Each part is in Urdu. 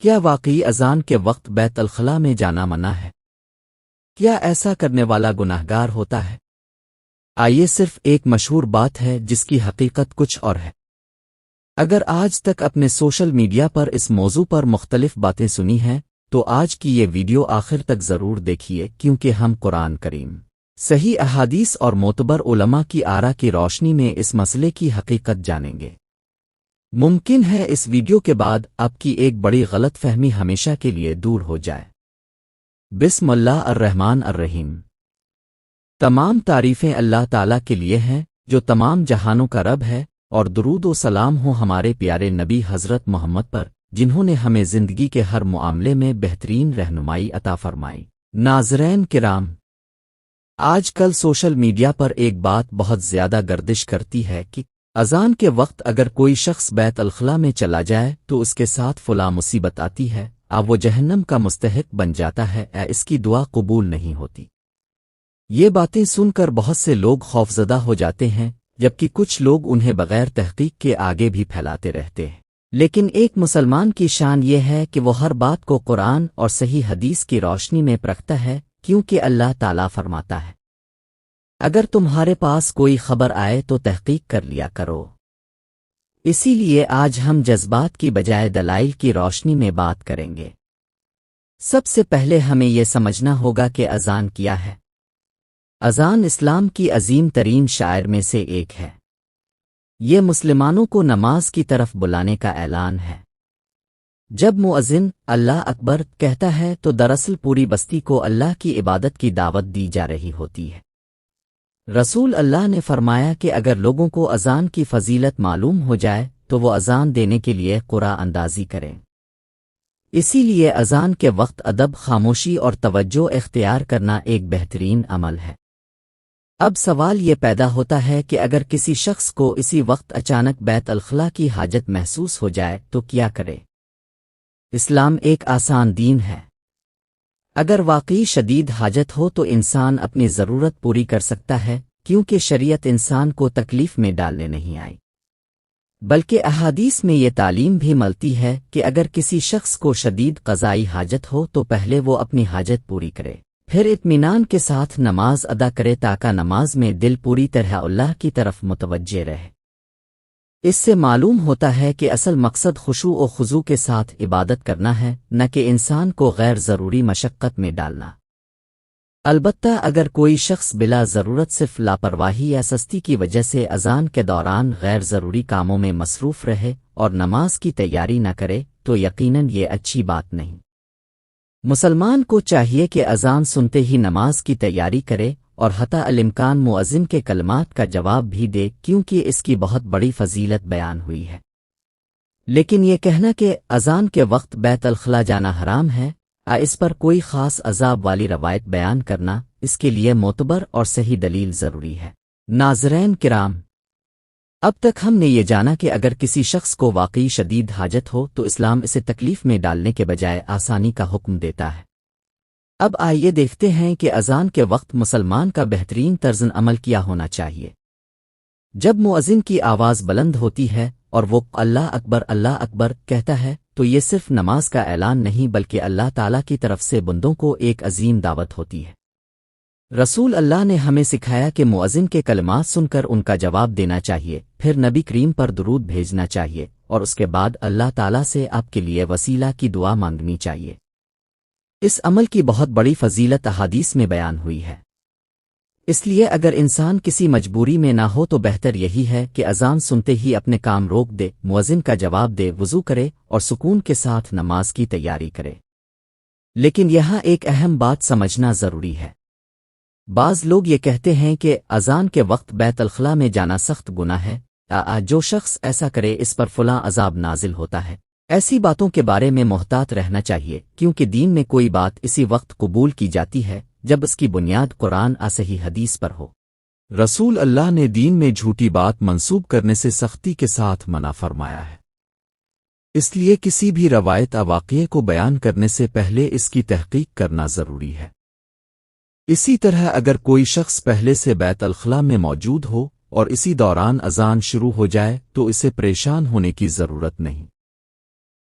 کیا واقعی اذان کے وقت بیت الخلاء میں جانا منع ہے؟ کیا ایسا کرنے والا گناہگار ہوتا ہے؟ آئیے صرف ایک مشہور بات ہے جس کی حقیقت کچھ اور ہے۔ اگر آج تک اپنے سوشل میڈیا پر اس موضوع پر مختلف باتیں سنی ہیں تو آج کی یہ ویڈیو آخر تک ضرور دیکھیے، کیونکہ ہم قرآن کریم، صحیح احادیث اور معتبر علماء کی آراء کی روشنی میں اس مسئلے کی حقیقت جانیں گے۔ ممکن ہے اس ویڈیو کے بعد آپ کی ایک بڑی غلط فہمی ہمیشہ کے لیے دور ہو جائے۔ بسم اللہ الرحمن الرحیم۔ تمام تعریفیں اللہ تعالیٰ کے لیے ہیں جو تمام جہانوں کا رب ہے، اور درود و سلام ہو ہمارے پیارے نبی حضرت محمد پر، جنہوں نے ہمیں زندگی کے ہر معاملے میں بہترین رہنمائی عطا فرمائی۔ ناظرین کرام، آج کل سوشل میڈیا پر ایک بات بہت زیادہ گردش کرتی ہے کہ اذان کے وقت اگر کوئی شخص بیت الخلاء میں چلا جائے تو اس کے ساتھ فلاں مصیبت آتی ہے، اب وہ جہنم کا مستحق بن جاتا ہے، اس کی دعا قبول نہیں ہوتی۔ یہ باتیں سن کر بہت سے لوگ خوفزدہ ہو جاتے ہیں، جبکہ کچھ لوگ انہیں بغیر تحقیق کے آگے بھی پھیلاتے رہتے ہیں۔ لیکن ایک مسلمان کی شان یہ ہے کہ وہ ہر بات کو قرآن اور صحیح حدیث کی روشنی میں پرکھتا ہے، کیونکہ اللہ تعالیٰ فرماتا ہے، اگر تمہارے پاس کوئی خبر آئے تو تحقیق کر لیا کرو۔ اسی لیے آج ہم جذبات کی بجائے دلائل کی روشنی میں بات کریں گے۔ سب سے پہلے ہمیں یہ سمجھنا ہوگا کہ اذان کیا ہے۔ اذان اسلام کی عظیم ترین شعائر میں سے ایک ہے۔ یہ مسلمانوں کو نماز کی طرف بلانے کا اعلان ہے۔ جب مؤذن اللہ اکبر کہتا ہے تو دراصل پوری بستی کو اللہ کی عبادت کی دعوت دی جا رہی ہوتی ہے۔ رسول اللہ نے فرمایا کہ اگر لوگوں کو اذان کی فضیلت معلوم ہو جائے تو وہ اذان دینے کے لیے قرآ اندازی کریں۔ اسی لیے اذان کے وقت ادب، خاموشی اور توجہ اختیار کرنا ایک بہترین عمل ہے۔ اب سوال یہ پیدا ہوتا ہے کہ اگر کسی شخص کو اسی وقت اچانک بیت الخلاء کی حاجت محسوس ہو جائے تو کیا کرے؟ اسلام ایک آسان دین ہے۔ اگر واقعی شدید حاجت ہو تو انسان اپنی ضرورت پوری کر سکتا ہے، کیونکہ شریعت انسان کو تکلیف میں ڈالنے نہیں آئی، بلکہ احادیث میں یہ تعلیم بھی ملتی ہے کہ اگر کسی شخص کو شدید قضائی حاجت ہو تو پہلے وہ اپنی حاجت پوری کرے، پھر اطمینان کے ساتھ نماز ادا کرے، تاکہ نماز میں دل پوری طرح اللہ کی طرف متوجہ رہے۔ اس سے معلوم ہوتا ہے کہ اصل مقصد خشوع و خضوع کے ساتھ عبادت کرنا ہے، نہ کہ انسان کو غیر ضروری مشقت میں ڈالنا۔ البتہ اگر کوئی شخص بلا ضرورت صرف لاپرواہی یا سستی کی وجہ سے اذان کے دوران غیر ضروری کاموں میں مصروف رہے اور نماز کی تیاری نہ کرے تو یقیناً یہ اچھی بات نہیں۔ مسلمان کو چاہیے کہ اذان سنتے ہی نماز کی تیاری کرے اور حتی الامکان مؤذن کے کلمات کا جواب بھی دے، کیونکہ اس کی بہت بڑی فضیلت بیان ہوئی ہے۔ لیکن یہ کہنا کہ اذان کے وقت بیت الخلاء جانا حرام ہے، اس پر کوئی خاص عذاب والی روایت بیان کرنا، اس کے لیے معتبر اور صحیح دلیل ضروری ہے۔ ناظرین کرام، اب تک ہم نے یہ جانا کہ اگر کسی شخص کو واقعی شدید حاجت ہو تو اسلام اسے تکلیف میں ڈالنے کے بجائے آسانی کا حکم دیتا ہے۔ اب آئیے دیکھتے ہیں کہ اذان کے وقت مسلمان کا بہترین طرز عمل کیا ہونا چاہیے۔ جب مؤذن کی آواز بلند ہوتی ہے اور وہ اللہ اکبر کہتا ہے تو یہ صرف نماز کا اعلان نہیں بلکہ اللہ تعالیٰ کی طرف سے بندوں کو ایک عظیم دعوت ہوتی ہے۔ رسول اللہ نے ہمیں سکھایا کہ مؤذن کے کلمات سن کر ان کا جواب دینا چاہیے، پھر نبی کریم پر درود بھیجنا چاہیے، اور اس کے بعد اللہ تعالیٰ سے آپ کے لیے وسیلہ کی دعا مانگنی چاہیے۔ اس عمل کی بہت بڑی فضیلت احادیث میں بیان ہوئی ہے۔ اس لیے اگر انسان کسی مجبوری میں نہ ہو تو بہتر یہی ہے کہ اذان سنتے ہی اپنے کام روک دے، مؤذن کا جواب دے، وضو کرے اور سکون کے ساتھ نماز کی تیاری کرے۔ لیکن یہاں ایک اہم بات سمجھنا ضروری ہے۔ بعض لوگ یہ کہتے ہیں کہ اذان کے وقت بیت الخلاء میں جانا سخت گناہ ہے، جو شخص ایسا کرے اس پر فلاں عذاب نازل ہوتا ہے۔ ایسی باتوں کے بارے میں محتاط رہنا چاہیے، کیونکہ دین میں کوئی بات اسی وقت قبول کی جاتی ہے جب اس کی بنیاد قرآن صحیح حدیث پر ہو۔ رسول اللہ نے دین میں جھوٹی بات منسوب کرنے سے سختی کے ساتھ منع فرمایا ہے۔ اس لیے کسی بھی روایت واقعے کو بیان کرنے سے پہلے اس کی تحقیق کرنا ضروری ہے۔ اسی طرح اگر کوئی شخص پہلے سے بیت الخلاء میں موجود ہو اور اسی دوران اذان شروع ہو جائے تو اسے پریشان ہونے کی ضرورت نہیں۔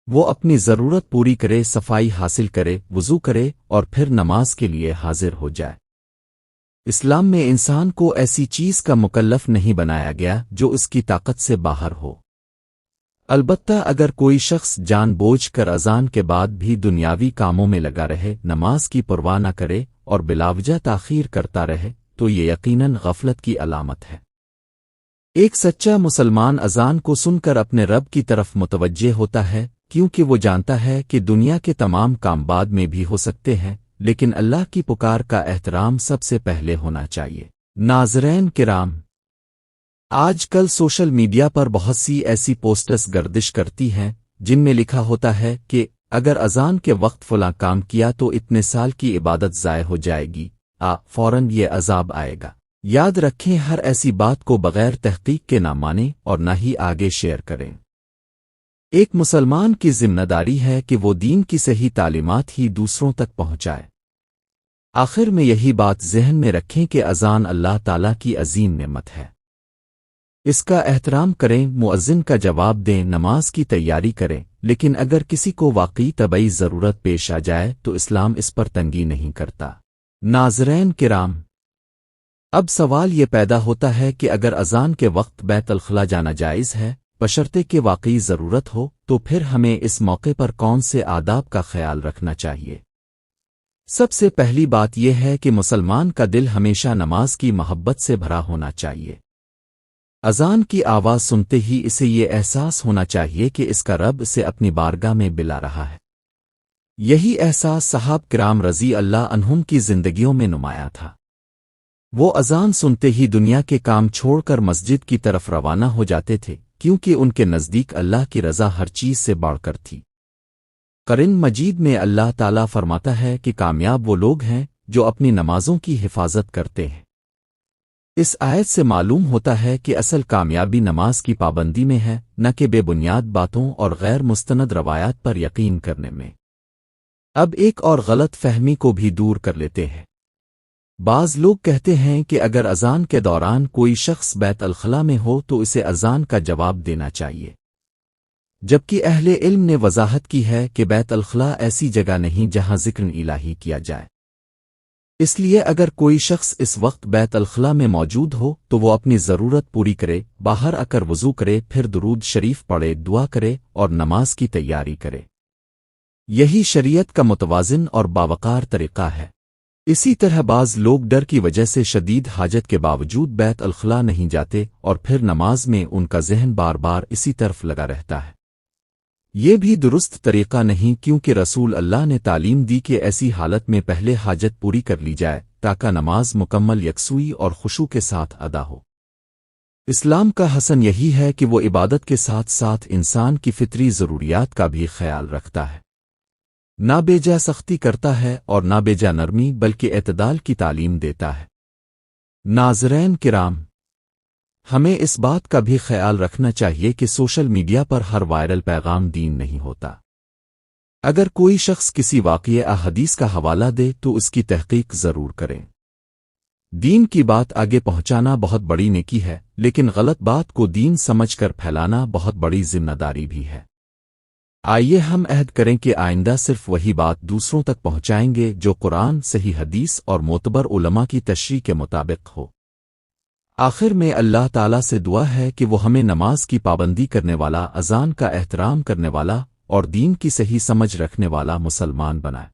وہ اپنی ضرورت پوری کرے، صفائی حاصل کرے، وضو کرے اور پھر نماز کے لیے حاضر ہو جائے۔ اسلام میں انسان کو ایسی چیز کا مکلف نہیں بنایا گیا جو اس کی طاقت سے باہر ہو۔ البتہ اگر کوئی شخص جان بوجھ کر اذان کے بعد بھی دنیاوی کاموں میں لگا رہے، نماز کی پرواہ نہ کرے اور بلاوجہ تاخیر کرتا رہے تو یہ یقیناً غفلت کی علامت ہے۔ ایک سچا مسلمان اذان کو سن کر اپنے رب کی طرف متوجہ ہوتا ہے، کیونکہ وہ جانتا ہے کہ دنیا کے تمام کام بعد میں بھی ہو سکتے ہیں، لیکن اللہ کی پکار کا احترام سب سے پہلے ہونا چاہیے۔ ناظرین کرام، آج کل سوشل میڈیا پر بہت سی ایسی پوسٹس گردش کرتی ہیں جن میں لکھا ہوتا ہے کہ اگر اذان کے وقت فلاں کام کیا تو اتنے سال کی عبادت ضائع ہو جائے گی، فوراً یہ عذاب آئے گا۔ یاد رکھیں، ہر ایسی بات کو بغیر تحقیق کے نہ مانیں اور نہ ہی آگے شیئر کریں۔ ایک مسلمان کی ذمہ داری ہے کہ وہ دین کی صحیح تعلیمات ہی دوسروں تک پہنچائے۔ آخر میں یہی بات ذہن میں رکھیں کہ اذان اللہ تعالیٰ کی عظیم نعمت ہے، اس کا احترام کریں، مؤذن کا جواب دیں، نماز کی تیاری کریں، لیکن اگر کسی کو واقعی طبعی ضرورت پیش آ جائے تو اسلام اس پر تنگی نہیں کرتا۔ ناظرین کرام، اب سوال یہ پیدا ہوتا ہے کہ اگر اذان کے وقت بیت الخلاء جانا جائز ہے بشرطے کہ واقعی ضرورت ہو، تو پھر ہمیں اس موقع پر کون سے آداب کا خیال رکھنا چاہیے؟ سب سے پہلی بات یہ ہے کہ مسلمان کا دل ہمیشہ نماز کی محبت سے بھرا ہونا چاہیے۔ اذان کی آواز سنتے ہی اسے یہ احساس ہونا چاہیے کہ اس کا رب اسے اپنی بارگاہ میں بلا رہا ہے۔ یہی احساس صحابہ کرام رضی اللہ عنہم کی زندگیوں میں نمایاں تھا۔ وہ اذان سنتے ہی دنیا کے کام چھوڑ کر مسجد کی طرف روانہ ہو جاتے تھے، کیونکہ ان کے نزدیک اللہ کی رضا ہر چیز سے بڑھ کر تھی۔ قرآن مجید میں اللہ تعالیٰ فرماتا ہے کہ کامیاب وہ لوگ ہیں جو اپنی نمازوں کی حفاظت کرتے ہیں۔ اس آیت سے معلوم ہوتا ہے کہ اصل کامیابی نماز کی پابندی میں ہے، نہ کہ بے بنیاد باتوں اور غیر مستند روایات پر یقین کرنے میں۔ اب ایک اور غلط فہمی کو بھی دور کر لیتے ہیں۔ بعض لوگ کہتے ہیں کہ اگر اذان کے دوران کوئی شخص بیت الخلاء میں ہو تو اسے اذان کا جواب دینا چاہیے، جبکہ اہل علم نے وضاحت کی ہے کہ بیت الخلاء ایسی جگہ نہیں جہاں ذکر الہی کیا جائے۔ اس لیے اگر کوئی شخص اس وقت بیت الخلاء میں موجود ہو تو وہ اپنی ضرورت پوری کرے، باہر آ کر وضو کرے، پھر درود شریف پڑھے، دعا کرے اور نماز کی تیاری کرے۔ یہی شریعت کا متوازن اور باوقار طریقہ ہے۔ اسی طرح بعض لوگ ڈر کی وجہ سے شدید حاجت کے باوجود بیت الخلاء نہیں جاتے اور پھر نماز میں ان کا ذہن بار بار اسی طرف لگا رہتا ہے۔ یہ بھی درست طریقہ نہیں، کیونکہ رسول اللہ نے تعلیم دی کہ ایسی حالت میں پہلے حاجت پوری کر لی جائے تاکہ نماز مکمل یکسوئی اور خشوع کے ساتھ ادا ہو۔ اسلام کا حسن یہی ہے کہ وہ عبادت کے ساتھ ساتھ انسان کی فطری ضروریات کا بھی خیال رکھتا ہے، نہ بے جا سختی کرتا ہے اور نہ بے جا نرمی، بلکہ اعتدال کی تعلیم دیتا ہے۔ ناظرین کرام، ہمیں اس بات کا بھی خیال رکھنا چاہیے کہ سوشل میڈیا پر ہر وائرل پیغام دین نہیں ہوتا۔ اگر کوئی شخص کسی واقعہ حدیث کا حوالہ دے تو اس کی تحقیق ضرور کریں۔ دین کی بات آگے پہنچانا بہت بڑی نیکی ہے، لیکن غلط بات کو دین سمجھ کر پھیلانا بہت بڑی ذمہ داری بھی ہے۔ آئیے ہم عہد کریں کہ آئندہ صرف وہی بات دوسروں تک پہنچائیں گے جو قرآن، صحیح حدیث اور معتبر علماء کی تشریح کے مطابق ہو۔ آخر میں اللہ تعالیٰ سے دعا ہے کہ وہ ہمیں نماز کی پابندی کرنے والا، اذان کا احترام کرنے والا اور دین کی صحیح سمجھ رکھنے والا مسلمان بنائے۔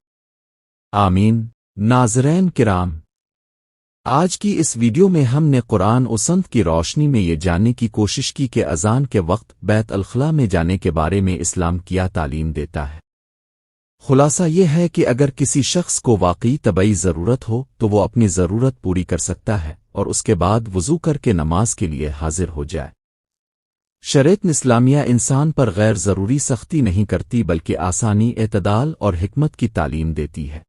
آمین۔ ناظرین کرام، آج کی اس ویڈیو میں ہم نے قرآن و سنت کی روشنی میں یہ جاننے کی کوشش کی کہ اذان کے وقت بیت الخلاء میں جانے کے بارے میں اسلام کیا تعلیم دیتا ہے۔ خلاصہ یہ ہے کہ اگر کسی شخص کو واقعی طبعی ضرورت ہو تو وہ اپنی ضرورت پوری کر سکتا ہے اور اس کے بعد وضو کر کے نماز کے لیے حاضر ہو جائے۔ شریعت اسلامیہ انسان پر غیر ضروری سختی نہیں کرتی، بلکہ آسانی، اعتدال اور حکمت کی تعلیم دیتی ہے۔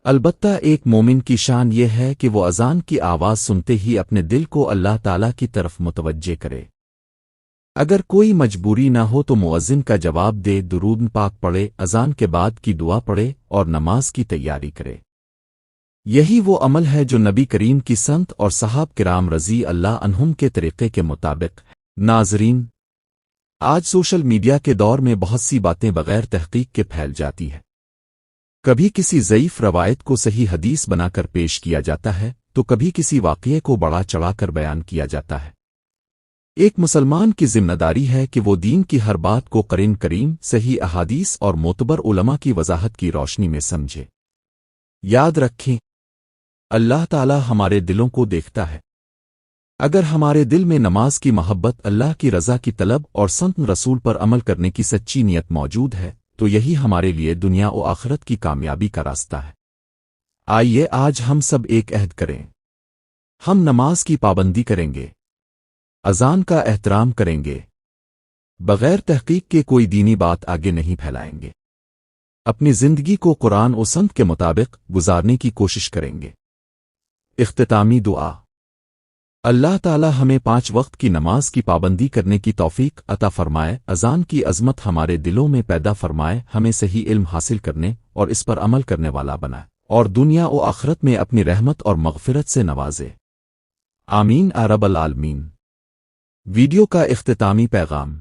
البتہ ایک مومن کی شان یہ ہے کہ وہ اذان کی آواز سنتے ہی اپنے دل کو اللہ تعالیٰ کی طرف متوجہ کرے۔ اگر کوئی مجبوری نہ ہو تو مؤذن کا جواب دے، درود پاک پڑھے، اذان کے بعد کی دعا پڑھے اور نماز کی تیاری کرے۔ یہی وہ عمل ہے جو نبی کریم کی سنت اور صحابہ کرام رضی اللہ عنہم کے طریقے کے مطابق ہے۔ ناظرین، آج سوشل میڈیا کے دور میں بہت سی باتیں بغیر تحقیق کے پھیل جاتی ہے۔ کبھی کسی ضعیف روایت کو صحیح حدیث بنا کر پیش کیا جاتا ہے تو کبھی کسی واقعے کو بڑا چڑھا کر بیان کیا جاتا ہے۔ ایک مسلمان کی ذمہ داری ہے کہ وہ دین کی ہر بات کو قرآن کریم، صحیح احادیث اور معتبر علماء کی وضاحت کی روشنی میں سمجھے۔ یاد رکھیں، اللہ تعالی ہمارے دلوں کو دیکھتا ہے۔ اگر ہمارے دل میں نماز کی محبت، اللہ کی رضا کی طلب اور سنت رسول پر عمل کرنے کی سچی نیت موجود ہے تو یہی ہمارے لیے دنیا و آخرت کی کامیابی کا راستہ ہے۔ آئیے آج ہم سب ایک عہد کریں۔ ہم نماز کی پابندی کریں گے، اذان کا احترام کریں گے، بغیر تحقیق کے کوئی دینی بات آگے نہیں پھیلائیں گے، اپنی زندگی کو قرآن و سنت کے مطابق گزارنے کی کوشش کریں گے۔ اختتامی دعا۔ اللہ تعالی ہمیں 5 وقت کی نماز کی پابندی کرنے کی توفیق عطا فرمائے، اذان کی عظمت ہمارے دلوں میں پیدا فرمائے، ہمیں صحیح علم حاصل کرنے اور اس پر عمل کرنے والا بنائے، اور دنیا و آخرت میں اپنی رحمت اور مغفرت سے نوازے۔ آمین یا رب العالمین۔ ویڈیو کا اختتامی پیغام۔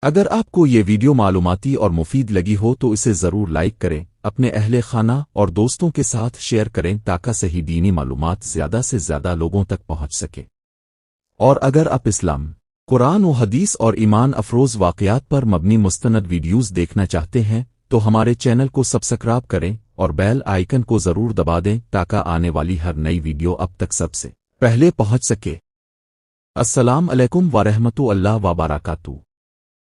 اگر آپ کو یہ ویڈیو معلوماتی اور مفید لگی ہو تو اسے ضرور لائک کریں، اپنے اہل خانہ اور دوستوں کے ساتھ شیئر کریں تاکہ صحیح دینی معلومات زیادہ سے زیادہ لوگوں تک پہنچ سکے۔ اور اگر آپ اسلام، قرآن و حدیث اور ایمان افروز واقعات پر مبنی مستند ویڈیوز دیکھنا چاہتے ہیں تو ہمارے چینل کو سبسکرائب کریں اور بیل آئیکن کو ضرور دبا دیں تاکہ آنے والی ہر نئی ویڈیو اب تک سب سے پہلے پہنچ سکے۔ السلام علیکم ورحمۃ اللہ وبرکاتہ۔